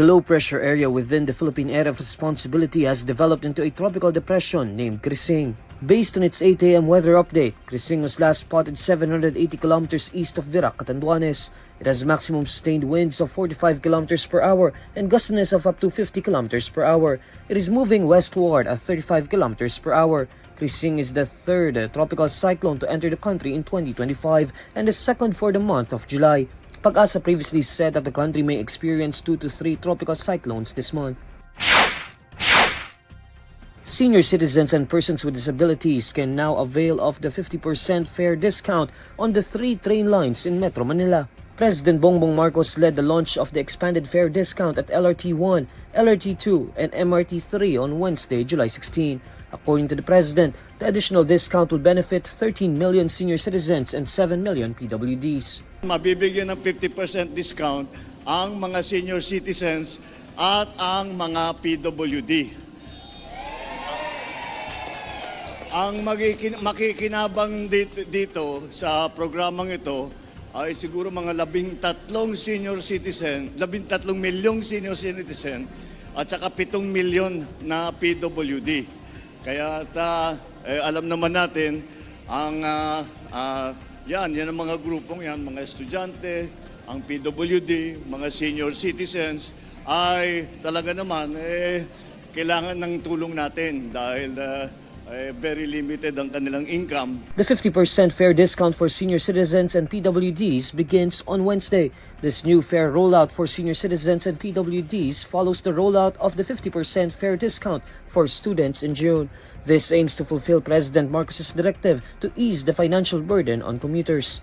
The low-pressure area within the Philippine area of responsibility has developed into a tropical depression named Crising. Based on its 8 a.m. weather update, Crising was last spotted 780 kilometers east of Virac, Catanduanes. It has maximum sustained winds of 45 kilometers per hour and gustiness of up to 50 kilometers per hour. It is moving westward at 35 kilometers per hour. Crising is the third tropical cyclone to enter the country in 2025 and the second for the month of July. Pag-asa previously said that the country may experience 2 to 3 tropical cyclones this month. Senior citizens and persons with disabilities can now avail of the 50% fare discount on the 3 train lines in Metro Manila. President Bongbong Marcos led the launch of the expanded fare discount at LRT1, LRT2, and MRT3 on Wednesday, July 16. According to the President, the additional discount will benefit 13 million senior citizens and 7 million PWDs. Mabibigyan ng 50% discount ang mga senior citizens at ang mga PWD. Ang makikinabang dito sa programang ito ay siguro mga 13 milyong senior citizen at saka 7 milyon na PWD. Kaya alam naman natin ang yan ang mga grupong yan, mga estudyante, ang PWD, mga senior citizens ay talaga naman kailangan ng tulong natin dahil very limited ang kanilang income. The 50% fare discount for senior citizens and PWDs begins on Wednesday. This new fare rollout for senior citizens and PWDs follows the rollout of the 50% fare discount for students in June. This aims to fulfill President Marcos's directive to ease the financial burden on commuters.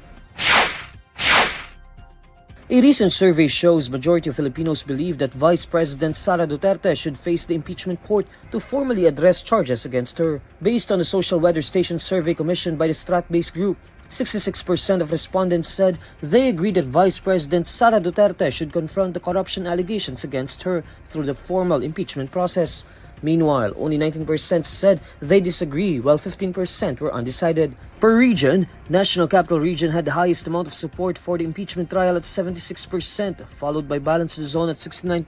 A recent survey shows majority of Filipinos believe that Vice President Sara Duterte should face the impeachment court to formally address charges against her. Based on the social weather station survey commissioned by the Strat-based group, 66% of respondents said they agree that Vice President Sara Duterte should confront the corruption allegations against her through the formal impeachment process. Meanwhile, only 19% said they disagree, while 15% were undecided. Per region, National Capital Region had the highest amount of support for the impeachment trial at 76%, followed by Balanced Luzon at 69%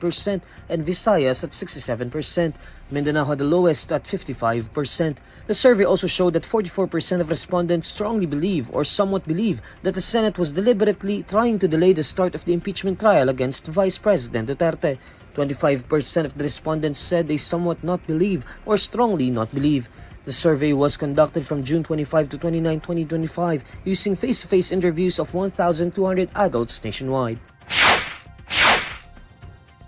and Visayas at 67%. Mindanao had the lowest at 55%. The survey also showed that 44% of respondents strongly believe or somewhat believe that the Senate was deliberately trying to delay the start of the impeachment trial against Vice President Duterte. 25% of the respondents said they somewhat not believe or strongly not believe. The survey was conducted from June 25 to 29, 2025 using face-to-face interviews of 1,200 adults nationwide.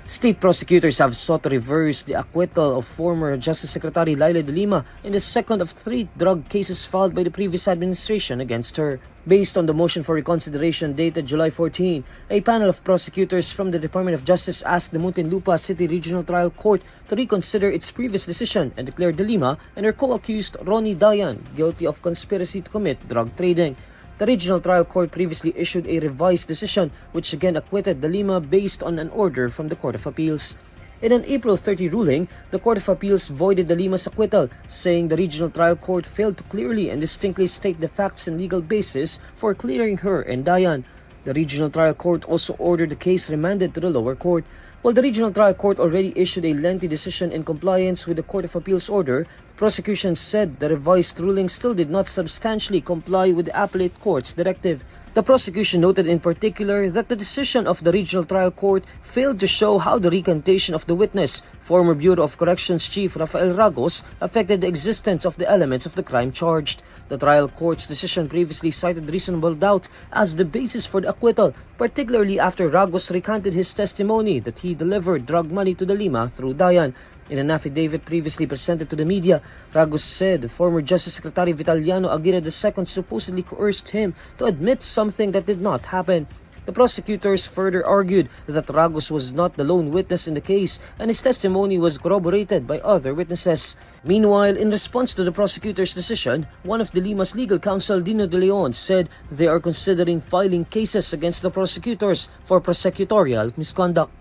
State prosecutors have sought to reverse the acquittal of former Justice Secretary Laila de Lima in the second of 3 drug cases filed by the previous administration against her. Based on the motion for reconsideration dated July 14, a panel of prosecutors from the Department of Justice asked the Muntinlupa City Regional Trial Court to reconsider its previous decision and declare de Lima and her co-accused Ronnie Dayan guilty of conspiracy to commit drug trading. The Regional Trial Court previously issued a revised decision which again acquitted de Lima based on an order from the Court of Appeals. In an April 30 ruling, the Court of Appeals voided de Lima's acquittal, saying the Regional Trial Court failed to clearly and distinctly state the facts and legal basis for clearing her and Dayan. The Regional Trial Court also ordered the case remanded to the lower court. While the Regional Trial Court already issued a lengthy decision in compliance with the Court of Appeals order, the prosecution said the revised ruling still did not substantially comply with the appellate court's directive. The prosecution noted in particular that the decision of the Regional Trial Court failed to show how the recantation of the witness, former Bureau of Corrections Chief Rafael Ragos, affected the existence of the elements of the crime charged. The trial court's decision previously cited reasonable doubt as the basis for the acquittal, particularly after Ragos recanted his testimony that he delivered drug money to de Lima through Dayan. In an affidavit previously presented to the media, Ragos said former Justice Secretary Vitaliano Aguirre II supposedly coerced him to admit something that did not happen. The prosecutors further argued that Ragos was not the lone witness in the case and his testimony was corroborated by other witnesses. Meanwhile, in response to the prosecutor's decision, one of de Lima's legal counsel, Dino de Leon, said they are considering filing cases against the prosecutors for prosecutorial misconduct.